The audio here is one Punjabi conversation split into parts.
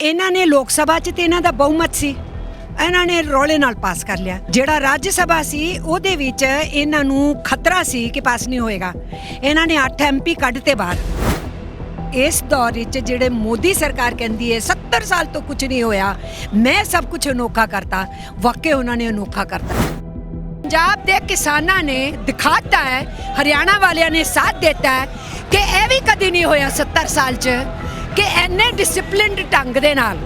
ਇਹਨਾਂ ਨੇ ਲੋਕ ਸਭਾ 'ਚ ਤੇ ਇਹਨਾਂ ਦਾ ਬਹੁਮਤ ਸੀ, ਇਹਨਾਂ ਨੇ ਰੌਲੇ ਨਾਲ ਪਾਸ ਕਰ ਲਿਆ। ਜਿਹੜਾ ਰਾਜ ਸਭਾ ਸੀ ਉਹਦੇ ਵਿੱਚ ਇਹਨਾਂ ਨੂੰ ਖਤਰਾ ਸੀ ਕਿ ਪਾਸ ਨਹੀਂ ਹੋਏਗਾ, ਇਹਨਾਂ ਨੇ 8 ਐਮਪੀ ਕੱਢਤੇ ਬਾਹਰ। ਇਸ ਦੌਰ ਵਿੱਚ ਜਿਹੜੇ ਮੋਦੀ ਸਰਕਾਰ ਕਹਿੰਦੀ ਹੈ 70 ਸਾਲ ਤੋਂ ਕੁਝ ਨਹੀਂ ਹੋਇਆ, ਮੈਂ ਸਭ ਕੁਝ ਅਨੋਖਾ ਕਰਤਾ, ਵਾਕਈ ਉਹਨਾਂ ਨੇ ਅਨੋਖਾ ਕਰਤਾ। पंजाब के किसानों ने दिखाता है, हरियाणा वालिया ने साथ देता है कि यह भी कभी नहीं होया 70 साल च कि इन्ने डिसिपलिनड ढंग दे नाल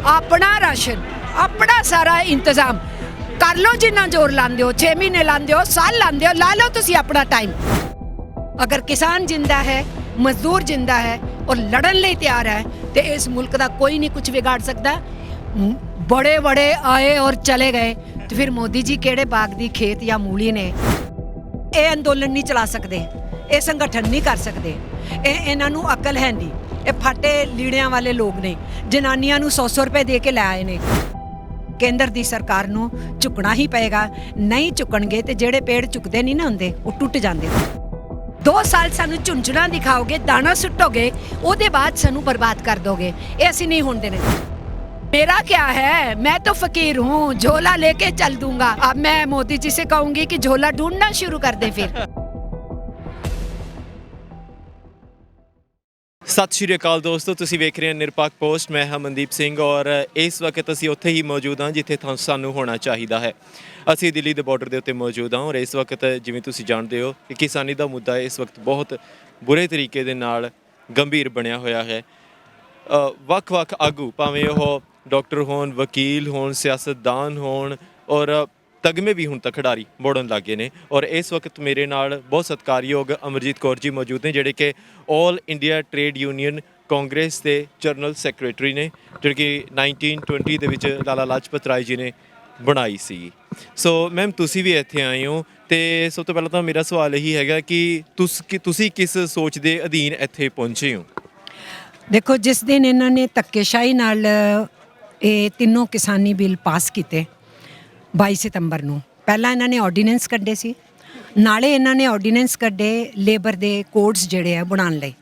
अपना राशन अपना सारा इंतजाम कर लो। जिन्ना जोर लांदे हो, 6 महीने लांदे हो, साल लांदे हो, ला लो तुसी अपना टाइम। अगर किसान जिंदा है, मजदूर जिंदा है और लड़न लई तैयार है तो इस मुल्क का कोई नहीं कुछ बिगाड़ सकता। बड़े बड़े आए और चले गए तो फिर मोदी जी केड़े बाग दी खेत या मूली ने ये अंदोलन नहीं चला सकते, ये संगठन नहीं कर सकते, इन्हां नूं अकल है नहीं, ये फाटे लीड़ियां वाले लोग ने, जनानियां नूं 100 रुपए दे के लै आए ने। केंद्र दी सरकार नूं झुकना ही पेगा, नहीं झुकणगे ते जेड़े पेड़ झुकदे नहीं ना हुंदे वो टुट जांदे। 2 साल सानू झुंझुना दिखाओगे, दाना सुट्टोगे, ओदे बाद सानू बर्बाद कर दोगे, ये असीं नहीं होण देने। मेरा क्या है, मैं तो फकीर हूँ, झोला लेके चल दूंगा। अब मैं मोदी जी से कहूंगी कि झोला ढूंढना शुरू कर दे फिर। सत श्री अकाल दोस्तों, तुसीं वेख रहे हैं निरपक्ष पोस्ट। मैं हाँ मनदीप सिंह और इस वक्त असीं उत्थे ही मौजूद हाँ जिथे सानू होना चाहिदा है। असीं दिल्ली दे बॉर्डर दे उत्ते मौजूद हाँ और इस वक्त जिवें तुसीं जाणदे हो कि किसानी दा मुद्दा इस वक्त बहुत बुरे तरीके दे नाल गंभीर बनिया होया है। ਵੱਖ-ਵੱਖ आगू भावें ਉਹ डॉक्टर होण, वकील होण, सियासतदान होण और तगमे भी हुण तक खिडारी मोड़न लग गए ने। और इस वक्त मेरे नाल बहुत सत्कारयोग अमरजीत कौर जी मौजूद ने जिहड़े कि all India trade union Congress के जनरल सैक्रटरी ने, जिहड़ी कि 1920 ਦੇ ਵਿੱਚ लाला लाजपत राय जी ने बनाई सी। सो मैम तुसी भी इत्थे आए हो तो सब तो पहला तो मेरा सवाल यही है कि तुसी किस सोच के अधीन इत्थे पहुंचे हो? देखो, जिस दिन इन्होंने धक्केशाही नाल ये तीनों किसानी बिल पास किए 22 सितंबर ਨੂੰ, ਪਹਿਲਾਂ ਇਹਨਾਂ ਨੇ ਆਰਡੀਨੈਂਸ ਕੱਢੇ ਸੀ, ਨਾਲੇ ਇਹਨਾਂ ਨੇ ਆਰਡੀਨੈਂਸ ਕੱਢੇ ਲੇਬਰ ਦੇ ਕੋਡਸ ਜਿਹੜੇ ਆ ਬਣਾਉਣ ਲਈ।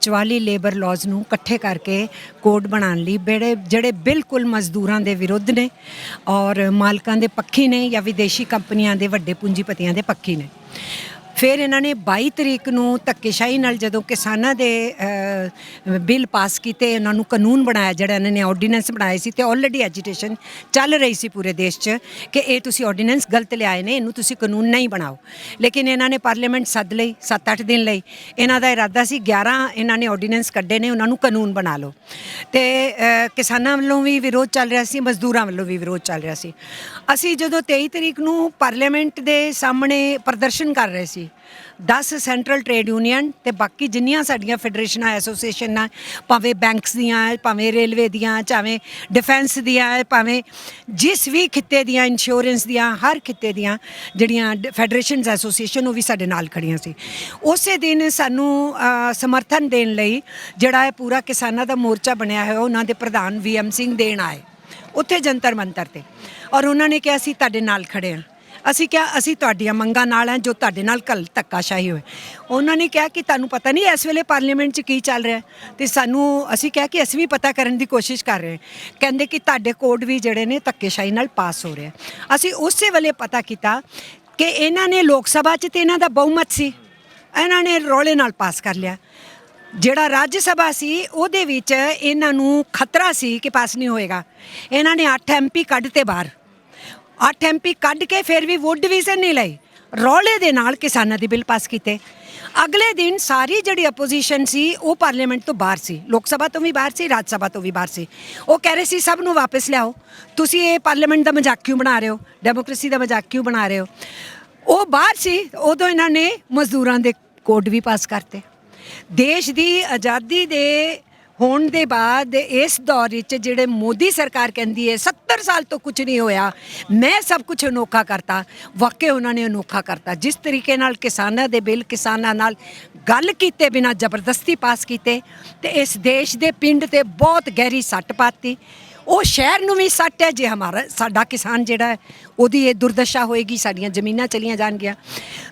44 ਲੇਬਰ ਲਾਜ਼ ਨੂੰ ਇਕੱਠੇ ਕਰਕੇ ਕੋਡ ਬਣਾਉਣ ਲਈ ਜਿਹੜੇ ਬਿਲਕੁਲ ਮਜ਼ਦੂਰਾਂ ਦੇ ਵਿਰੁੱਧ ਨੇ ਔਰ ਮਾਲਕਾਂ ਦੇ ਪੱਖੀ ਨੇ ਜਾਂ ਵਿਦੇਸ਼ੀ ਕੰਪਨੀਆਂ ਦੇ ਵੱਡੇ ਪੂੰਜੀਪਤੀਆਂ ਦੇ ਪੱਖੀ ਨੇ। ਫਿਰ ਇਹਨਾਂ ਨੇ 22 ਤਰੀਕ ਨੂੰ ਧੱਕੇਸ਼ਾਹੀ ਨਾਲ ਜਦੋਂ ਕਿਸਾਨਾਂ ਦੇ ਬਿੱਲ ਪਾਸ ਕੀਤੇ, ਇਹਨਾਂ ਨੂੰ ਕਾਨੂੰਨ ਬਣਾਇਆ, ਜਿਹੜਾ ਇਹਨਾਂ ਨੇ ਆਰਡੀਨੈਂਸ ਬਣਾਏ ਸੀ ਤੇ ਆਲਰੇਡੀ ਐਜੀਟੇਸ਼ਨ ਚੱਲ ਰਹੀ ਸੀ ਪੂਰੇ ਦੇਸ਼ 'ਚ ਕਿ ਇਹ ਤੁਸੀਂ ਆਰਡੀਨੈਂਸ ਗਲਤ ਲਿਆਏ ਨੇ, ਇਹਨੂੰ ਤੁਸੀਂ ਕਾਨੂੰਨ ਨਹੀਂ ਬਣਾਓ। ਲੇਕਿਨ ਇਹਨਾਂ ਨੇ ਪਾਰਲੀਮੈਂਟ ਸੱਦ ਲਈ 7-8 ਦਿਨ ਲਈ। ਇਹਨਾਂ ਦਾ ਇਰਾਦਾ ਸੀ 11 ਇਹਨਾਂ ਨੇ ਆਰਡੀਨੈਂਸ ਕੱਢੇ ਨੇ, ਉਹਨਾਂ ਨੂੰ ਕਾਨੂੰਨ ਬਣਾ ਲਓ। ਤੇ ਕਿਸਾਨਾਂ ਵੱਲੋਂ ਵੀ ਵਿਰੋਧ ਚੱਲ ਰਿਹਾ ਸੀ, ਮਜ਼ਦੂਰਾਂ ਵੱਲੋਂ ਵੀ ਵਿਰੋਧ ਚੱਲ ਰਿਹਾ ਸੀ। ਅਸੀਂ ਜਦੋਂ 23 ਤਰੀਕ ਨੂੰ ਪਾਰਲੀਮੈਂਟ ਦੇ ਸਾਹਮਣੇ ਪ੍ਰਦਰਸ਼ਨ ਕਰ ਰਹੇ ਸੀ, 10 ਸੈਂਟਰਲ ਟ੍ਰੇਡ ਯੂਨੀਅਨ ਤੇ ਬਾਕੀ ਜਿੰਨੀਆਂ ਸਾਡੀਆਂ ਫੈਡਰੇਸ਼ਨਾਂ ਐਸੋਸੀਏਸ਼ਨਾਂ, ਭਾਵੇਂ ਬੈਂਕਸ ਦੀਆਂ, ਭਾਵੇਂ ਰੇਲਵੇ ਦੀਆਂ, ਚਾਹੇ ਡਿਫੈਂਸ ਦੀਆਂ, ਭਾਵੇਂ ਜਿਸ ਵੀ ਖਿੱਤੇ ਦੀਆਂ, ਇੰਸ਼ੋਰੈਂਸ ਦੀਆਂ, ਹਰ ਖਿੱਤੇ ਦੀਆਂ ਜਿਹੜੀਆਂ ਫੈਡਰੇਸ਼ਨਸ ਐਸੋਸੀਏਸ਼ਨ ਉਹ ਵੀ ਸਾਡੇ ਨਾਲ ਖੜੀਆਂ ਸੀ। ਉਸੇ ਦਿਨ ਸਾਨੂੰ ਸਮਰਥਨ ਦੇਣ ਲਈ ਜਿਹੜਾ ਇਹ ਪੂਰਾ ਕਿਸਾਨਾਂ ਦਾ ਮੋਰਚਾ ਬਣਿਆ ਹੋਇਆ, ਉਹਨਾਂ ਦੇ ਪ੍ਰਧਾਨ VM ਸਿੰਘ ਦੇਣ ਆਏ ਉੱਥੇ ਜੰਤਰ ਮੰਤਰ ਤੇ, ਔਰ ਉਹਨਾਂ ਨੇ ਕਿਹਾ ਅਸੀਂ ਤੁਹਾਡੇ ਨਾਲ ਖੜੇ ਹਾਂ। ਅਸੀਂ ਕਿਹਾ ਅਸੀਂ ਤੁਹਾਡੀਆਂ ਮੰਗਾਂ ਨਾਲ ਹੈ ਜੋ ਤੁਹਾਡੇ ਨਾਲ ਕੱਲ ਧੱਕਾਸ਼ਾਹੀ ਹੋਏ। ਉਹਨਾਂ ਨੇ ਕਿਹਾ ਕਿ ਤੁਹਾਨੂੰ ਪਤਾ ਨਹੀਂ ਇਸ ਵੇਲੇ ਪਾਰਲੀਮੈਂਟ 'ਚ ਕੀ ਚੱਲ ਰਿਹਾ, ਅਤੇ ਅਸੀਂ ਕਿਹਾ ਕਿ ਅਸੀਂ ਵੀ ਪਤਾ ਕਰਨ ਦੀ ਕੋਸ਼ਿਸ਼ ਕਰ ਰਹੇ। ਕਹਿੰਦੇ ਕਿ ਤੁਹਾਡੇ ਕੋਡ ਵੀ ਜਿਹੜੇ ਨੇ ਧੱਕੇਸ਼ਾਹੀ ਨਾਲ ਪਾਸ ਹੋ ਰਿਹਾ। ਅਸੀਂ ਉਸੇ ਵੇਲੇ ਪਤਾ ਕੀਤਾ ਕਿ ਇਹਨਾਂ ਨੇ ਲੋਕ ਸਭਾ 'ਚ ਤੇ ਇਹਨਾਂ ਦਾ ਬਹੁਮਤ ਸੀ, ਇਹਨਾਂ ਨੇ ਰੌਲੇ ਨਾਲ ਪਾਸ ਕਰ ਲਿਆ। ਜਿਹੜਾ ਰਾਜ ਸਭਾ ਸੀ ਉਹਦੇ ਵਿੱਚ ਇਹਨਾਂ ਨੂੰ ਖਤਰਾ ਸੀ ਕਿ ਪਾਸ ਨਹੀਂ ਹੋਏਗਾ, ਇਹਨਾਂ ਨੇ 8 MP ਕੱਢਤੇ ਬਾਹਰ। 8 MP ਕੱਢ ਕੇ ਫਿਰ ਵੀ ਵੋਟ ਡਿਵੀਜ਼ਨ ਨਹੀਂ ਲਈ, ਰੌਲੇ ਦੇ ਨਾਲ ਕਿਸਾਨਾਂ ਦੇ ਬਿੱਲ ਪਾਸ ਕੀਤੇ। ਅਗਲੇ ਦਿਨ ਸਾਰੀ ਜਿਹੜੀ ਅਪੋਜੀਸ਼ਨ ਸੀ ਉਹ ਪਾਰਲੀਮੈਂਟ ਤੋਂ ਬਾਹਰ ਸੀ, ਲੋਕ ਸਭਾ ਤੋਂ ਵੀ ਬਾਹਰ ਸੀ, ਰਾਜ ਸਭਾ ਤੋਂ ਵੀ ਬਾਹਰ ਸੀ। ਉਹ ਕਹਿ ਰਹੇ ਸੀ ਸਭ ਨੂੰ ਵਾਪਸ ਲਿਆਓ, ਤੁਸੀਂ ਇਹ ਪਾਰਲੀਮੈਂਟ ਦਾ ਮਜ਼ਾਕ ਕਿਉਂ ਬਣਾ ਰਹੇ ਹੋ, ਡੈਮੋਕ੍ਰੇਸੀ ਦਾ ਮਜ਼ਾਕ ਕਿਉਂ ਬਣਾ ਰਹੇ ਹੋ। ਉਹ ਬਾਹਰ ਸੀ, ਉਦੋਂ ਇਹਨਾਂ ਨੇ ਮਜ਼ਦੂਰਾਂ ਦੇ ਕੋਡ ਵੀ ਪਾਸ ਕਰਤੇ। ਦੇਸ਼ ਦੀ ਆਜ਼ਾਦੀ ਦੇ ਹੋਣ ਦੇ ਬਾਅਦ ਇਸ ਦੌਰ ਵਿੱਚ ਜਿਹੜੇ ਮੋਦੀ ਸਰਕਾਰ ਕਹਿੰਦੀ ਹੈ 70 ਸਾਲ ਤੋਂ ਕੁਝ ਨਹੀਂ ਹੋਇਆ, ਮੈਂ ਸਭ ਕੁਝ ਅਨੋਖਾ ਕਰਤਾ, ਵਾਕਈ ਉਹਨਾਂ ਨੇ ਅਨੋਖਾ ਕਰਤਾ। ਜਿਸ ਤਰੀਕੇ ਨਾਲ ਕਿਸਾਨਾਂ ਦੇ ਬਿੱਲ ਕਿਸਾਨਾਂ ਨਾਲ ਗੱਲ ਕੀਤੇ ਬਿਨਾਂ ਜ਼ਬਰਦਸਤੀ ਪਾਸ ਕੀਤੇ ਤੇ ਇਸ ਦੇਸ਼ ਦੇ ਪਿੰਡ ਤੇ ਬਹੁਤ ਗਹਿਰੀ ਸੱਟ ਪਾਤੀ। ਉਹ ਸ਼ਹਿਰ ਨੂੰ ਵੀ ਸੱਟ ਹੈ। ਜੇ ਸਾਡਾ ਕਿਸਾਨ ਜਿਹੜਾ ਹੈ ਉਹਦੀ ਇਹ ਦੁਰਦਸ਼ਾ ਹੋਏਗੀ, ਸਾਡੀਆਂ ਜ਼ਮੀਨਾਂ ਚਲੀਆਂ ਜਾਣਗੀਆਂ।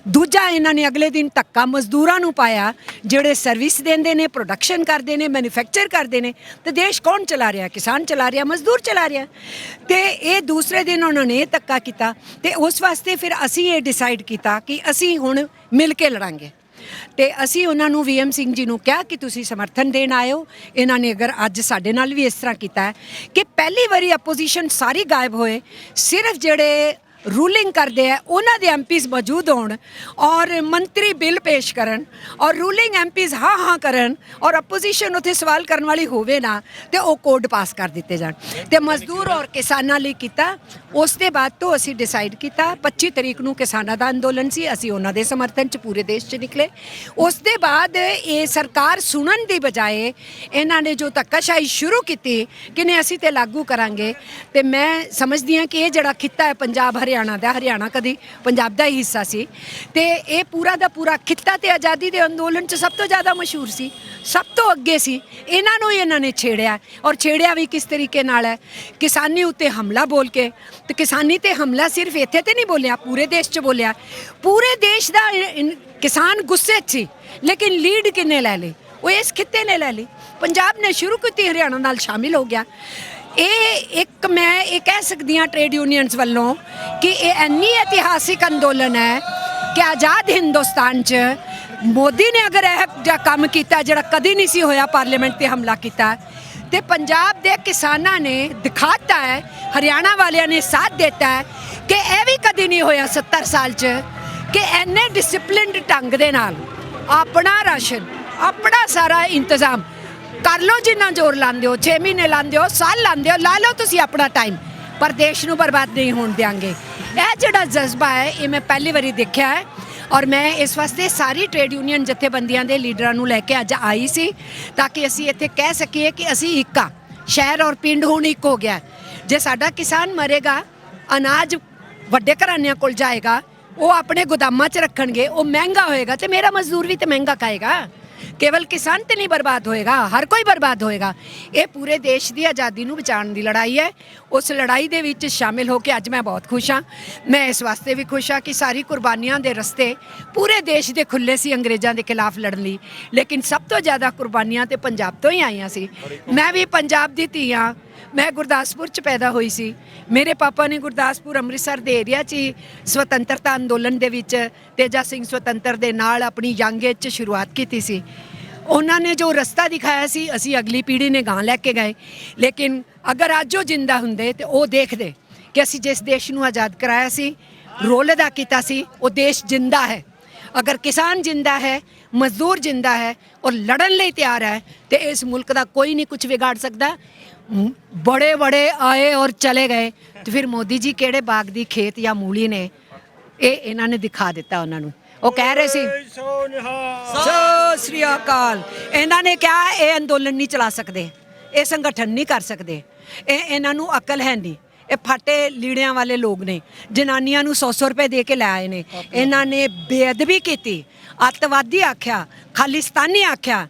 ਦੂਜਾ, ਇਹਨਾਂ ਨੇ ਅਗਲੇ ਦਿਨ ਧੱਕਾ ਮਜ਼ਦੂਰਾਂ ਨੂੰ ਪਾਇਆ, ਜਿਹੜੇ ਸਰਵਿਸ ਦਿੰਦੇ ਨੇ, ਪ੍ਰੋਡਕਸ਼ਨ ਕਰਦੇ ਨੇ, ਮੈਨੂਫੈਕਚਰ ਕਰਦੇ ਨੇ। ਤੇ ਦੇਸ਼ ਕੌਣ ਚਲਾ ਰਿਹਾ? ਕਿਸਾਨ ਚਲਾ ਰਿਹਾ, ਮਜ਼ਦੂਰ ਚਲਾ ਰਿਹਾ। ਤੇ ਇਹ ਦੂਸਰੇ ਦਿਨ ਉਹਨਾਂ ਨੇ ਇਹ ਧੱਕਾ ਕੀਤਾ। ਤੇ ਉਸ ਵਾਸਤੇ ਫਿਰ ਅਸੀਂ ਇਹ ਡਿਸਾਈਡ ਕੀਤਾ ਕਿ ਅਸੀਂ ਹੁਣ ਮਿਲ ਕੇ ਲੜਾਂਗੇ। ਤੇ ਅਸੀਂ ਉਹਨਾਂ ਨੂੰ VM ਸਿੰਘ ਜੀ ਨੂੰ ਕਿਹਾ ਕਿ ਤੁਸੀਂ ਸਮਰਥਨ ਦੇਣ ਆਇਓ। ਇਹਨਾਂ ਨੇ ਅਗਰ ਅੱਜ ਸਾਡੇ ਨਾਲ ਵੀ ਇਸ ਤਰ੍ਹਾਂ ਕੀਤਾ ਹੈ ਕਿ ਪਹਿਲੀ ਵਾਰੀ ਆਪੋਜੀਸ਼ਨ ਸਾਰੀ ਗਾਇਬ ਹੋਏ, ਸਿਰਫ ਜਿਹੜੇ रूलिंग करते हैं उन्होंने MPs मौजूद होण और मंत्री बिल पेश करन और रूलिंग MPs हाँ हाँ करन और अपोजिशन उत्थे सवाल करने वाली होवे ना तो वो कोड पास कर दिते जान। ते मजदूर और किसानां लई कीता। उस दे बाद तो असी डिसाइड किया 25 तरीक नूं किसानां दा अंदोलन सी, असी उन्हां दे समर्थन च पूरे देश च निकले। उस दे बाद ये सरकार सुनन दी बजाए इन्हां ने जो धक्काशाही शुरू की कि नहीं असी ते लागू करांगे। ते मैं समझदी हाँ कि ये जिहड़ा खिता है पंजाब हरियाणा दा, हरियाणा कदी पंजाब दा ही हिस्सा सी, ते ये पूरा दा पूरा खिता ते आज़ादी दे अंदोलन च सब तो ज़्यादा मशहूर सी, सब तो अगे सी। इन्हां नूं इन्हां ने छेड़िया और छेड़िया भी किस तरीके नाल है, किसानी उत्ते हमला बोल के। तो किसानी ते हमला सिर्फ इत्थे ते नहीं बोलिया, पूरे देश च बोलिया। पूरे देश दा किसान गुस्से च सी, लेकिन लीड किन्ने लै ली? वो इस खिते ने लै ली। पंजाब ने शुरू की, हरियाणा नाल शामिल हो गया। एक मैं ये कह सकती हाँ ट्रेड यूनियंस वालों कि ये इन्नी इतिहासिक अंदोलन है कि आज़ाद हिंदुस्तान च मोदी ने अगर यह काम किया जिहड़ा कदी नहीं सी होया, पार्लीमेंट ते हमला किया, तो पंजाब के किसानों ने दिखाता है, हरियाणा वालियां ने साथ देता है कि यह भी कदी नहीं होया 70 साल च कि इन्ने डिसिपलिनड ढंग दे नाल अपना राशन, अपना सारा इंतजाम कर लो। जिन्ना जोर लाते हो, 6 महीने लाते हो, साल लाते हो, ला लो तुसी अपना टाइम, पर देश नूं बर्बाद नहीं होने देंगे। यह जिहड़ा जज्बा है ये मैं पहली बारी देखा है और मैं इस वास्ते सारी ट्रेड यूनियन जथेबंदियां दे लीडरां नूं लैके अज आई सी ताकि असी इत्थे कह सकीए कि असी एक आ, शहर और पिंड हुण एक हो गया। जे साडा किसान मरेगा, अनाज वड्डे घरानिਆਂ कोल जाएगा, वो अपने गोदामां च रखणगे, वो महंगा होएगा, तो मेरा मजदूर भी तो महंगा खाएगा। केवल किसान तो नहीं बर्बाद होएगा, हर कोई बर्बाद होएगा। ये पूरे देश की आज़ादी नूं बचाउण दी लड़ाई है। उस लड़ाई दे विच शामिल होकर अज मैं बहुत खुश हाँ। मैं इस वास्ते भी खुश हाँ कि सारी कुर्बानियां दे रस्ते पूरे देश के खुले सी अंग्रेज़ों के खिलाफ लड़न लई, लेकिन सब तो ज़्यादा कुर्बानियां तो पंजाब तो ही आईयां सी। मैं भी पंजाब दी धी हाँ, मैं गुरदासपुर च पैदा हुई सी। मेरे पापा ने गुरदासपुर अमृतसर दे एरिया च स्वतंत्रता अंदोलन दे विच तेजा सिंह स्वतंत्र दे नाल अपनी यंग एज च शुरुआत की सी। उन्होंने जो रस्ता दिखाया सी, असी अगली पीढ़ी ने गां लैके गए। लेकिन अगर अज वो जिंदा हुंदे तो वो देखते कि असी जिस देश नूं आज़ाद कराया सी, रोल अदा कीता सी, वो देश जिंदा है। अगर किसान जिंदा है, मजदूर जिंदा है और लड़न लई तैयार है तो इस मुल्क का कोई नहीं कुछ बिगाड़ सकता। बड़े बड़े आए और चले गए तो फिर मोदी जी केड़े बाग दी खेत या मूली ने ये इन्हां ने दिखा दिता। उन्होंने वो कह रहे सी सो श्री अकाल, इन्हां ने क्या ये अंदोलन नहीं चला सकते, ये संगठन नहीं कर सकते, इन्हां नूं अकल है नहीं। ये फाटे लीड़ियां वाले लोग ने, जनानियां नूं 100 रुपए दे के लै आए ने। इन्हां ने बेअदबी की, अतवादी आख्या, खालिस्तानी आख्या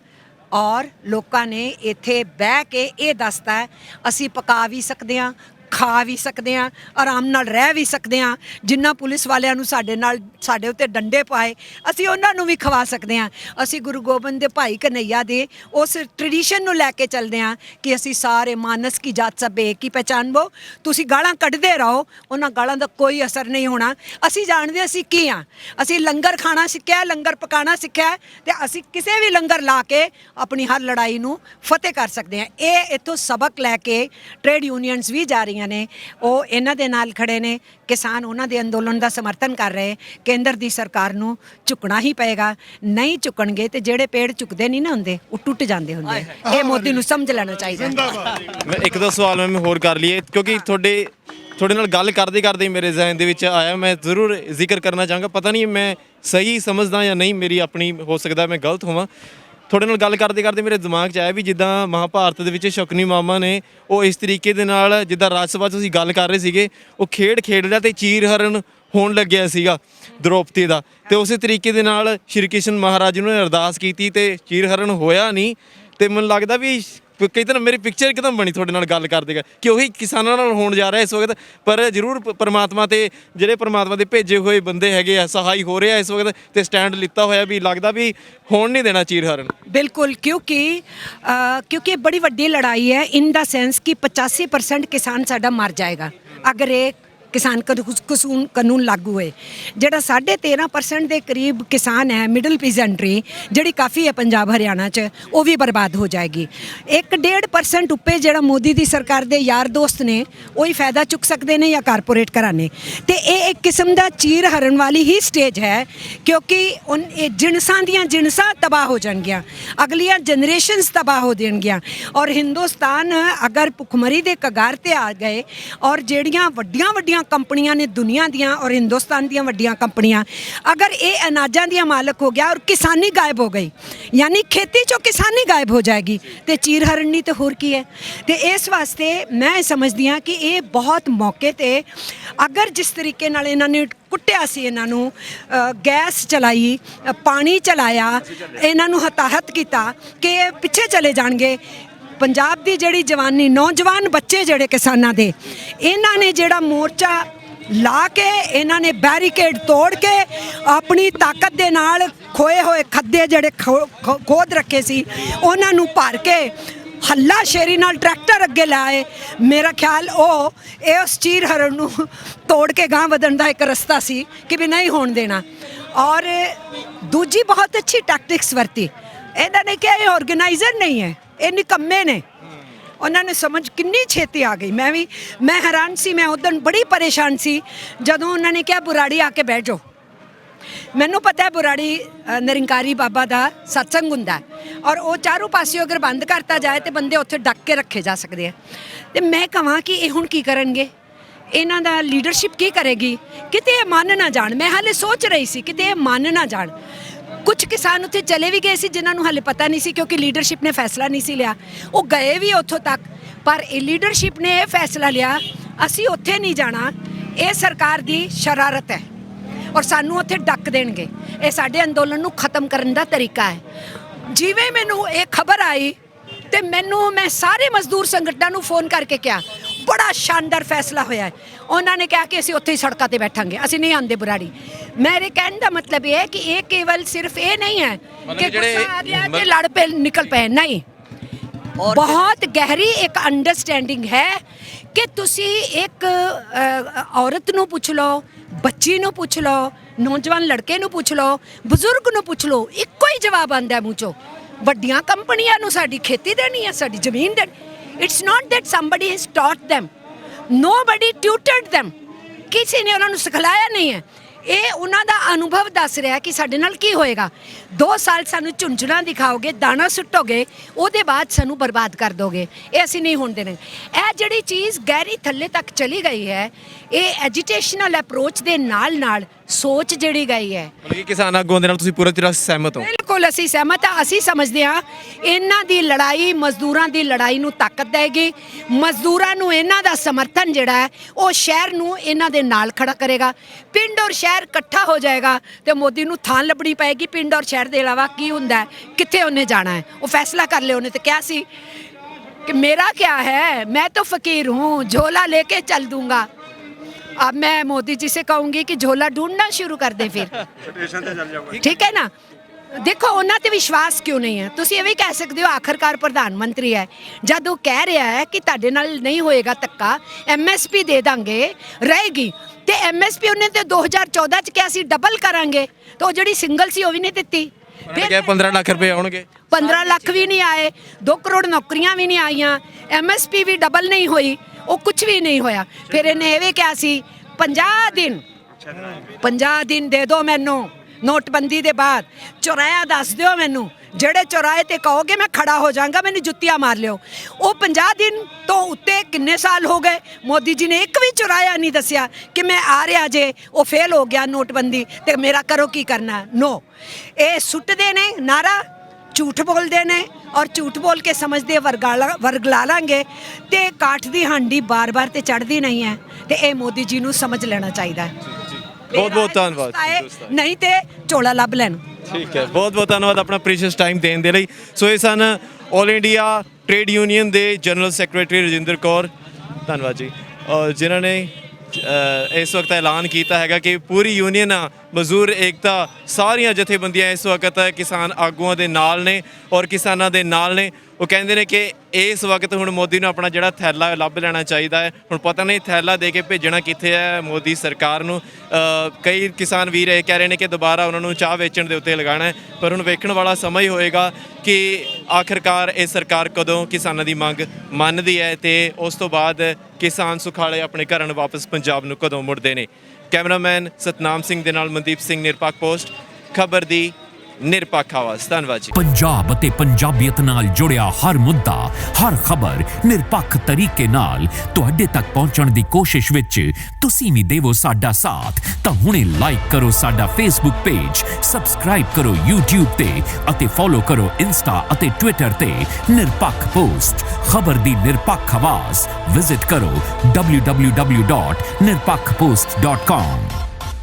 और लोगों ने इत्थे बह के ये दसता है असी पका भी सकते हैं, खा भी सकते हैं, आराम नाल रह भी सकते हैं। जिन्ना पुलिस वालियां नूं साडे उत्ते डंडे पाए असी उन्हां नूं भी खवा सकते हैं। असी गुरु गोबिंद दे भाई कन्हैया दे उस ट्रेडिशन नूं लैके चलदे हां कि असी सारे मानस की जात सब एक ही पहचानबो। तुसी गालां कड्डदे रहो, उन्हां गालां दा कोई असर नहीं होना। असी जाणदे असी की हां, असी लंगर खाना सिक्ख्या, लंगर पकाना सिक्ख्या ते असी किसी भी लंगर ला के अपनी हर लड़ाई नूं फतेह कर सकते हैं। ये इत्थों सबक लैके ट्रेड यूनियंस भी जा रही ने, वो इन्हां दे नाल खड़े ने। किसान उन्हां दे अंदोलन का समर्थन कर रहे। केंद्र दी सरकार नूं झुकना ही पएगा, नहीं झुकणगे ते जेड़े पेड़ झुकदे नहीं ना हुंदे वो टुट जांदे हुंदे। ये मोदी नूं समझ लेना चाहिए। मैं एक दो सवाल मैं होर कर लिए क्योंकि थोड़े नाल गल करदे करदे मेरे जहन दे विच आया, मैं ज़रूर जिक्र करना चाहांगा। पता नहीं मैं सही समझदा या नहीं, मेरी अपनी हो सकदा मैं गलत होवां। थोड़े नाल गल करदे करदे मेरे दिमाग 'ਚ आया भी जिद्दां महाभारत ਦੇ ਵਿੱਚ ਸ਼ਕੁਨੀ ਮਾਮਾ ਨੇ ਉਹ ਇਸ ਤਰੀਕੇ ਦੇ ਨਾਲ ਜਿੱਦਾਂ ਰਾਜ ਸਭਾ 'ਚ ਤੁਸੀਂ ਗੱਲ ਕਰ ਰਹੇ ਸੀਗੇ, ਉਹ ਖੇਡ ਰਿਹਾ ਤੇ ਚੀਰ ਹਰਨ ਹੋਣ ਲੱਗਿਆ ਸੀਗਾ ਦ੍ਰੋਪਦੀ ਦਾ, ਤੇ ਉਸੇ ਤਰੀਕੇ ਦੇ ਨਾਲ ਸ਼੍ਰੀ ਕ੍ਰਿਸ਼ਨ ਮਹਾਰਾਜ ਨੂੰ ਅਰਦਾਸ ਕੀਤੀ ਤੇ ਚੀਰ ਹਰਨ ਹੋਇਆ ਨਹੀਂ। ਤੇ ਮੈਨੂੰ ਲੱਗਦਾ ਵੀ ਕਈ ਤਾਂ ਮੇਰੀ ਪਿਕਚਰ ਇੱਕਦਮ ਬਣੀ ਤੁਹਾਡੇ ਨਾਲ ਗੱਲ ਕਰਦੇ ਕਿ ਉਹੀ ਕਿਸਾਨਾਂ ਨਾਲ ਹੋਣ ਜਾ ਰਿਹਾ ਇਸ ਵਕਤ। ਪਰ ਜ਼ਰੂਰ ਪਰਮਾਤਮਾ ਤੇ ਜਿਹੜੇ ਪਰਮਾਤਮਾ ਦੇ ਭੇਜੇ ਹੋਏ ਬੰਦੇ ਹੈਗੇ ਆ, ਸਹਾਈ ਹੋ ਰਹੇ ਆ ਇਸ ਵਕਤ, ਤੇ ਸਟੈਂਡ ਲਿੱਤਾ ਹੋਇਆ ਵੀ ਲੱਗਦਾ ਵੀ ਹੋਣ ਨਹੀਂ ਦੇਣਾ ਚੀਰ ਹਰਨ। बिल्कुल, क्योंकि बड़ी वड्डी लड़ाई है इन द सेंस कि 85% किसान साडा मर जाएगा अगर ये किसान कानून लागू होए। ਜਿਹੜਾ 13.5% ਦੇ ਕਰੀਬ ਕਿਸਾਨ ਹੈ ਮਿਡਲ ਪੀਜ਼ੈਂਟਰੀ, ਜਿਹੜੀ ਕਾਫੀ ਹੈ ਪੰਜਾਬ ਹਰਿਆਣਾ 'ਚ, ਉਹ ਵੀ ਬਰਬਾਦ ਹੋ ਜਾਏਗੀ। 1.5% ਉੱਪਰ ਜਿਹੜਾ ਮੋਦੀ ਦੀ ਸਰਕਾਰ ਦੇ ਯਾਰ ਦੋਸਤ ਨੇ ਉਹੀ ਫਾਇਦਾ ਚੁੱਕ ਸਕਦੇ ਨੇ ਜਾਂ ਕਾਰਪੋਰੇਟ ਘਰਾਣੇ। ਤੇ ਇਹ ਇੱਕ ਕਿਸਮ ਦਾ ਚੀਰ ਹਰਨ ਵਾਲੀ ਹੀ ਸਟੇਜ ਹੈ, ਕਿਉਂਕਿ ਇਹ ਜਿਣਸਾਂ ਦੀਆਂ ਜਿਣਸਾਂ ਤਬਾਹ ਹੋ ਜਾਣਗੀਆਂ, ਅਗਲੀਆਂ ਜਨਰੇਸ਼ਨਸ ਤਬਾਹ ਹੋ ਦੇਣਗੀਆਂ। ਔਰ ਹਿੰਦੁਸਤਾਨ ਅਗਰ ਭੁੱਖਮਰੀ ਦੇ ਕਗਾਰ ਤੇ ਆ ਗਏ, ਔਰ ਜਿਹੜੀਆਂ ਵੱਡੀਆਂ ਕੰਪਨੀਆਂ ਨੇ ਦੁਨੀਆ ਦੀਆਂ ਔਰ ਹਿੰਦੁਸਤਾਨ ਦੀਆਂ ਵੱਡੀਆਂ ਕੰਪਨੀਆਂ, ਅਗਰ ਇਹ ਅਨਾਜਾਂ ਦੀਆਂ ਮਾਲਕ ਹੋ ਗਿਆ ਔਰ ਕਿਸਾਨੀ ਗਾਇਬ ਹੋ ਗਈ, ਯਾਨੀ ਖੇਤੀ ਚੋਂ ਕਿਸਾਨੀ ਗਾਇਬ ਹੋ ਜਾਏਗੀ, ਤੇ ਚੀਰ ਹਰਨ ਨਹੀਂ ਤੇ ਹੋਰ ਕੀ ਹੈ। ਤੇ ਇਸ ਵਾਸਤੇ ਮੈਂ ਇਹ ਸਮਝਦੀ ਹਾਂ ਕਿ ਇਹ ਬਹੁਤ ਮੌਕੇ ਤੇ ਅਗਰ ਜਿਸ ਤਰੀਕੇ ਨਾਲ ਇਹਨਾਂ ਨੇ ਕੁੱਟਿਆ ਸੀ, ਇਹਨਾਂ ਨੂੰ ਗੈਸ ਚਲਾਈ, ਪਾਣੀ ਚਲਾਇਆ, ਇਹਨਾਂ ਨੂੰ ਹਤਾਹਤ ਕੀਤਾ ਕਿ ਇਹ ਪਿੱਛੇ ਚਲੇ ਜਾਣਗੇ। ਪੰਜਾਬ ਦੀ ਜਿਹੜੀ ਜਵਾਨੀ, ਨੌਜਵਾਨ ਬੱਚੇ ਜਿਹੜੇ ਕਿਸਾਨਾਂ ਦੇ, ਇਹਨਾਂ ਨੇ ਜਿਹੜਾ ਮੋਰਚਾ ਲਾ ਕੇ, ਇਹਨਾਂ ਨੇ ਬੈਰੀਕੇਡ ਤੋੜ ਕੇ ਆਪਣੀ ਤਾਕਤ ਦੇ ਨਾਲ ਖੋਏ ਹੋਏ ਖੱਦੇ ਜਿਹੜੇ ਖੋਦ ਰੱਖੇ ਸੀ ਉਹਨਾਂ ਨੂੰ ਭਰ ਕੇ ਹੱਲਾ ਸ਼ੇਰੀ ਨਾਲ ਟਰੈਕਟਰ ਅੱਗੇ ਲਾਏ। ਮੇਰਾ ਖਿਆਲ ਉਹ ਇਸ ਚੀਰ ਹਰਨ ਨੂੰ ਤੋੜ ਕੇ ਗਾਂ ਵਧਣ ਦਾ ਇੱਕ ਰਸਤਾ ਸੀ ਕਿ ਵੀ ਨਹੀਂ ਹੋਣ ਦੇਣਾ। ਔਰ ਦੂਜੀ ਬਹੁਤ ਅੱਛੀ ਟੈਕਟਿਕਸ ਵਰਤੀ ਇਹਨਾਂ ਨੇ ਕਿਹਾ ਇਹ ਆਰਗੇਨਾਈਜ਼ਰ ਨਹੀਂ ਹੈ, ਇਹ ਨਿਕੰਮੇ ਨੇ। ਉਹਨਾਂ ਨੇ ਸਮਝ ਕਿੰਨੀ ਛੇਤੀ ਆ ਗਈ। ਮੈਂ ਹੈਰਾਨ ਸੀ, ਮੈਂ ਉਦੋਂ ਬੜੀ ਪਰੇਸ਼ਾਨ ਸੀ ਜਦੋਂ ਉਹਨਾਂ ਨੇ ਕਿਹਾ ਬੁਰਾੜੀ ਆ ਕੇ ਬੈਠ ਜਾਓ। ਮੈਨੂੰ ਪਤਾ ਹੈ ਬੁਰਾੜੀ ਨਿਰੰਕਾਰੀ ਬਾਬਾ ਦਾ ਸਤਸੰਗ ਹੁੰਦਾ, ਔਰ ਉਹ ਚਾਰੋਂ ਪਾਸਿਓਂ ਅਗਰ ਬੰਦ ਕਰਤਾ ਜਾਏ ਤੇ ਬੰਦੇ ਉੱਥੇ ਡੱਕ ਕੇ ਰੱਖੇ ਜਾ ਸਕਦੇ ਆ। ਤੇ ਮੈਂ ਕਹਾਂ ਕਿ ਇਹ ਹੁਣ ਕੀ ਕਰਨਗੇ, ਇਹਨਾਂ ਦਾ ਲੀਡਰਸ਼ਿਪ ਕੀ ਕਰੇਗੀ? ਕਿਤੇ ਇਹ ਮੰਨ ਨਾ ਜਾਣ। ਮੈਂ ਹਾਲੇ ਸੋਚ ਰਹੀ ਸੀ ਕਿਤੇ ਇਹ ਮੰਨ ਨਾ ਜਾਣ। ਕੁਝ ਕਿਸਾਨ ਉੱਥੇ ਚਲੇ ਵੀ ਗਏ ਸੀ ਜਿਨ੍ਹਾਂ ਨੂੰ ਹਾਲੇ ਪਤਾ ਨਹੀਂ ਸੀ, ਕਿਉਂਕਿ ਲੀਡਰਸ਼ਿਪ ਨੇ ਫੈਸਲਾ ਨਹੀਂ ਸੀ ਲਿਆ। ਉਹ ਗਏ ਵੀ ਉੱਥੋਂ ਤੱਕ, ਪਰ ਇਹ ਲੀਡਰਸ਼ਿਪ ਨੇ ਇਹ ਫੈਸਲਾ ਲਿਆ ਅਸੀਂ ਉੱਥੇ ਨਹੀਂ ਜਾਣਾ, ਇਹ ਸਰਕਾਰ ਦੀ ਸ਼ਰਾਰਤ ਹੈ ਔਰ ਸਾਨੂੰ ਉੱਥੇ ਡੱਕ ਦੇਣਗੇ। ਇਹ ਸਾਡੇ ਅੰਦੋਲਨ ਨੂੰ ਖਤਮ ਕਰਨ ਦਾ ਤਰੀਕਾ ਹੈ। ਜਿਵੇਂ ਮੈਨੂੰ ਇਹ ਖਬਰ ਆਈ ਤੇ ਮੈਂ ਸਾਰੇ ਮਜ਼ਦੂਰ ਸੰਗਠਨਾਂ ਨੂੰ ਫੋਨ ਕਰਕੇ ਕਿਹਾ ਬੜਾ ਸ਼ਾਨਦਾਰ ਫੈਸਲਾ ਹੋਇਆ ਹੈ। ਉਹਨਾਂ ਨੇ ਕਿਹਾ ਕਿ ਅਸੀਂ ਉੱਥੇ ਹੀ ਸੜਕਾਂ ਤੇ ਬੈਠਾਂਗੇ, ਅਸੀਂ ਨਹੀਂ ਆਂਦੇ ਬੁਰਾੜੀ। ਮੇਰੇ ਕਹਿਣ ਦਾ ਮਤਲਬ ਇਹ ਹੈ ਕਿ ਇਹ ਕੇਵਲ ਸਿਰਫ ਇਹ ਨਹੀਂ ਹੈ ਕਿ ਗੁੱਸਾ ਆ ਗਿਆ ਤੇ ਲੜ ਪਏ ਨਿਕਲ ਪਏ, ਨਹੀਂ। ਬਹੁਤ ਗਹਿਰੀ ਇੱਕ ਅੰਡਰਸਟੈਂਡਿੰਗ ਹੈ ਕਿ ਤੁਸੀਂ ਇੱਕ ਔਰਤ ਨੂੰ ਪੁੱਛ ਲਓ, ਬੱਚੀ ਨੂੰ ਪੁੱਛ ਲਓ, ਨੌਜਵਾਨ ਲੜਕੇ ਨੂੰ ਪੁੱਛ ਲਓ, ਬਜ਼ੁਰਗ ਨੂੰ ਪੁੱਛ ਲਓ, ਇੱਕੋ ਹੀ ਜਵਾਬ ਆਉਂਦਾ ਮੂੰਹ ਚੋਂ, ਵੱਡੀਆਂ ਕੰਪਨੀਆਂ ਨੂੰ ਸਾਡੀ ਖੇਤੀ ਦੇਣੀ ਹੈ, ਸਾਡੀ ਜ਼ਮੀਨ ਦੇਣੀ। It's not that somebody has taught them, nobody tutored them, ਕਿਸੇ ਨੇ ਉਹਨਾਂ ਨੂੰ ਸਿਖਲਾਇਆ ਨਹੀਂ ਹੈ। ਇਹ ਉਹਨਾਂ ਦਾ ਅਨੁਭਵ ਦੱਸ ਰਿਹਾ ਕਿ ਸਾਡੇ ਨਾਲ ਕੀ ਹੋਏਗਾ। 2 ਸਾਲ ਸਾਨੂੰ ਝੁੰਝਣਾ ਦਿਖਾਓਗੇ, ਦਾਣਾ ਸੁੱਟੋਗੇ, ਉਹਦੇ ਬਾਅਦ ਸਾਨੂੰ ਬਰਬਾਦ ਕਰ ਦੋਗੇ, ਇਹ ਅਸੀਂ ਨਹੀਂ ਹੋਣ ਦੇਣਾ। ਇਹ ਜਿਹੜੀ ਚੀਜ਼ ਗਹਿਰੀ ਥੱਲੇ ਤੱਕ ਚਲੀ ਗਈ ਹੈ, ਇਹ ਐਜੀਟੇਸ਼ਨਲ ਅਪਰੋਚ ਦੇ ਨਾਲ ਸੋਚ ਜਿਹੜੀ ਗਈ ਹੈ। ਮਤਲਬ ਕਿ ਕਿਸਾਨ ਆਗੂਆਂ ਦੇ ਨਾਲ ਤੁਸੀਂ ਪੂਰੀ ਤਰ੍ਹਾਂ ਸਹਿਮਤ ਹੋ? ਬਿਲਕੁਲ ਅਸੀਂ ਸਹਿਮਤ ਹਾਂ। ਅਸੀਂ ਸਮਝਦੇ ਹਾਂ ਇਹਨਾਂ ਦੀ ਲੜਾਈ ਮਜ਼ਦੂਰਾਂ ਦੀ ਲੜਾਈ ਨੂੰ ਤਾਕਤ ਦੇਗੀ। ਮਜ਼ਦੂਰਾਂ ਨੂੰ ਇਹਨਾਂ ਦਾ ਸਮਰਥਨ ਜਿਹੜਾ ਹੈ ਉਹ ਸ਼ਹਿਰ ਨੂੰ ਇਹਨਾਂ ਦੇ ਨਾਲ ਖੜਾ ਕਰੇਗਾ। ਪਿੰਡ ਔਰ ਸ਼ਹਿਰ ਇਕੱਠਾ ਹੋ ਜਾਏਗਾ ਤੇ ਮੋਦੀ ਨੂੰ ਥਾਂ ਲੱਭਣੀ ਪਏਗੀ ਪਿੰਡ ਔਰ ਸ਼ਹਿਰ ਦੇ ਇਲਾਵਾ ਕੀ ਹੁੰਦਾ ਹੈ, ਕਿੱਥੇ ਉਹਨੇ ਜਾਣਾ ਹੈ, ਉਹ ਫੈਸਲਾ ਕਰ ਲਿਆ। ਉਹਨੇ ਤਾਂ ਕਿਹਾ ਸੀ कि मेरा क्या है, मैं तो फकीर हूँ, झोला लेके चल दूंगा। अब मैं मोदी जी से कहूँगी कि झोला ढूंढना शुरू कर दें फिर, ठीक है ना। देखो ਉਹਨਾਂ ਤੇ ਵਿਸ਼ਵਾਸ ਕਿਉਂ ਨਹੀਂ ਹੈ? ਤੁਸੀਂ ਇਹ ਵੀ ਕਹਿ ਸਕਦੇ ਹੋ ਆਖਰਕਾਰ ਪ੍ਰਧਾਨ ਮੰਤਰੀ ਹੈ, ਜਦ ਉਹ ਕਹਿ ਰਿਹਾ ਹੈ ਕਿ ਤੁਹਾਡੇ ਨਾਲ ਨਹੀਂ ਹੋਏਗਾ ਧੱਕਾ, ਐਮਐਸਪੀ ਦੇ ਦਾਂਗੇ ਰਹੇਗੀ, ਤੇ ਐਮਐਸਪੀ ਉਹਨੇ ਤੇ 2014 ਚ ਕਿਹਾ ਸੀ ਡਬਲ ਕਰਾਂਗੇ, ਤੇ ਉਹ ਜਿਹੜੀ ਸਿੰਗਲ ਸੀ ਉਹ ਵੀ ਨਹੀਂ ਦਿੱਤੀ। ਫਿਰ 15 ਲੱਖ ਰੁਪਏ ਆਉਣਗੇ, 15 ਲੱਖ ਵੀ ਨਹੀਂ ਆਏ, 2 ਕਰੋੜ ਨੌਕਰੀਆਂ ਵੀ ਨਹੀਂ ਆਈਆਂ, ਐਮਐਸਪੀ ਵੀ ਡਬਲ ਨਹੀਂ ਹੋਈ, ਉਹ ਕੁਝ ਵੀ ਨਹੀਂ ਹੋਇਆ। ਫਿਰ ਇਹਨੇ ਇਹ ਵੀ ਕਿਹਾ ਸੀ 50 ਦਿਨ ਦੇ ਦਿਓ ਮੈਨੂੰ, ਨੋਟਬੰਦੀ ਦੇ ਬਾਅਦ ਚੁਰਾਇਆ ਦੱਸ ਦਿਓ ਮੈਨੂੰ, ਜਿਹੜੇ ਚੁਰਾਏ ਤੇ ਕਹੋਗੇ ਮੈਂ ਖੜਾ ਹੋ ਜਾਵਾਂਗਾ, ਮੈਨੂੰ ਜੁੱਤੀਆਂ ਮਾਰ ਲਿਓ। ਉਹ 50 ਦਿਨ ਤੋਂ ਉੱਤੇ ਕਿੰਨੇ ਸਾਲ ਹੋ ਗਏ, ਮੋਦੀ ਜੀ ਨੇ ਇੱਕ ਵੀ ਚੁਰਾਇਆ ਨਹੀਂ ਦੱਸਿਆ ਕਿ ਮੈਂ ਆ ਰਿਹਾ ਜੇ ਉਹ ਫੇਲ ਹੋ ਗਿਆ ਨੋਟਬੰਦੀ ਤੇ ਮੇਰਾ ਕਰੋ ਕੀ ਕਰਨਾ। ਨੋ, ਇਹ ਸੁੱਟਦੇ ਨੇ ਨਾਰਾ, ਝੂਠ ਬੋਲਦੇ ਨੇ, ਔਰ ਝੂਠ ਬੋਲ ਕੇ ਸਮਝਦੇ ਵਰਗਲਾ ਲਾਂਗੇ ਤੇ ਕਾਠ ਦੀ ਹਾਂਡੀ ਬਾਰ-ਬਾਰ ਤੇ ਚੜ੍ਹਦੀ ਨਹੀਂ ਹੈ, ਤੇ ਇਹ ਮੋਦੀ ਜੀ ਨੂੰ ਸਮਝ ਲੈਣਾ ਚਾਹੀਦਾ ਹੈ। ਬਹੁਤ ਬਹੁਤ ਧੰਨਵਾਦ। ਨਹੀਂ ਤੇ ਝੋਲਾ ਲੱਭ ਲੈਣ। ਠੀਕ ਹੈ, ਬਹੁਤ ਬਹੁਤ ਧੰਨਵਾਦ ਆਪਣਾ ਪ੍ਰੀਸ਼ੀਅਸ ਟਾਈਮ ਦੇਣ ਦੇ ਲਈ। ਸੋ ਇਹ ਸਨ ਆਲ ਇੰਡੀਆ ਟ੍ਰੇਡ ਯੂਨੀਅਨ ਦੇ ਜਨਰਲ ਸੈਕਟਰੀ ਰਜਿੰਦਰ ਕੌਰ, ਧੰਨਵਾਦ ਜੀ, ਜਿਨ੍ਹਾਂ ਨੇ ਇਸ ਵਕਤ ਐਲਾਨ ਕੀਤਾ ਹੈਗਾ ਕਿ ਪੂਰੀ ਯੂਨੀਅਨ ਮਜ਼ਦੂਰ ਏਕਤਾ ਸਾਰੀਆਂ ਜਥੇਬੰਦੀਆਂ ਇਸ ਵਕਤ ਕਿਸਾਨ ਆਗੂਆਂ ਦੇ ਨਾਲ ਨੇ ਔਰ ਕਿਸਾਨਾਂ ਦੇ ਨਾਲ ਨੇ। ਉਹ ਕਹਿੰਦੇ ਨੇ ਕਿ ਇਸ ਵਕਤ ਹੁਣ ਮੋਦੀ ਨੂੰ ਆਪਣਾ ਜਿਹੜਾ ਥੈਲਾ ਲੱਭ ਲੈਣਾ ਚਾਹੀਦਾ ਹੈ। ਹੁਣ ਪਤਾ ਨਹੀਂ ਥੈਲਾ ਦੇ ਕੇ ਭੇਜਣਾ ਕਿੱਥੇ ਹੈ ਮੋਦੀ ਸਰਕਾਰ ਨੂੰ। ਕਈ ਕਿਸਾਨ ਵੀਰ ਇਹ ਕਹਿ ਰਹੇ ਨੇ ਕਿ ਦੁਬਾਰਾ ਉਹਨਾਂ ਨੂੰ ਚਾਹ ਵੇਚਣ ਦੇ ਉੱਤੇ ਲਗਾਉਣਾ ਹੈ, ਪਰ ਹੁਣ ਵੇਖਣ ਵਾਲਾ ਸਮਾਂ ਹੀ ਹੋਏਗਾ ਕਿ ਆਖਿਰਕਾਰ ਇਹ ਸਰਕਾਰ ਕਦੋਂ ਕਿਸਾਨਾਂ ਦੀ ਮੰਗ ਮੰਨਦੀ ਹੈ ਤੇ ਉਸ ਤੋਂ ਬਾਅਦ ਕਿਸਾਨ ਸੁਖਾਲੇ ਆਪਣੇ ਘਰਾਂ ਨੂੰ ਵਾਪਸ ਪੰਜਾਬ ਨੂੰ ਕਦੋਂ ਮੁੜਦੇ ਨੇ। ਕੈਮਰਾਮੈਨ ਸਤਨਾਮ ਸਿੰਘ ਦੇ ਨਾਲ ਮਨਦੀਪ ਸਿੰਘ, ਨਿਰਪੱਖ ਪੋਸਟ, ਖਬਰ ਦੀ ਨਿਰਪੱਖ ਆਵਾਜ਼। ਧੰਨਵਾਦ ਜੀ। ਪੰਜਾਬ ਅਤੇ ਪੰਜਾਬੀਅਤ ਨਾਲ ਜੁੜਿਆ ਹਰ ਮੁੱਦਾ, ਹਰ ਖਬਰ ਨਿਰਪੱਖ ਤਰੀਕੇ ਨਾਲ ਤੁਹਾਡੇ ਤੱਕ ਪਹੁੰਚਣ ਦੀ ਕੋਸ਼ਿਸ਼ ਵਿੱਚ ਤੁਸੀਂ ਵੀ ਦੇਵੋ ਸਾਡਾ ਸਾਥ। ਤਾਂ ਹੁਣੇ ਲਾਈਕ ਕਰੋ ਸਾਡਾ ਫੇਸਬੁੱਕ ਪੇਜ, ਸਬਸਕ੍ਰਾਈਬ ਕਰੋ YouTube ਤੇ ਅਤੇ ਫੋਲੋ ਕਰੋ ਇੰਸਟਾ ਅਤੇ ਟਵਿੱਟਰ ਤੇ ਨਿਰਪੱਖ ਪੋਸਟ। ਖਬਰ ਦੀ ਨਿਰਪੱਖ ਆਵਾਜ਼ ਵਿਜ਼ਿਟ ਕਰੋ www.nirpakhpost.com।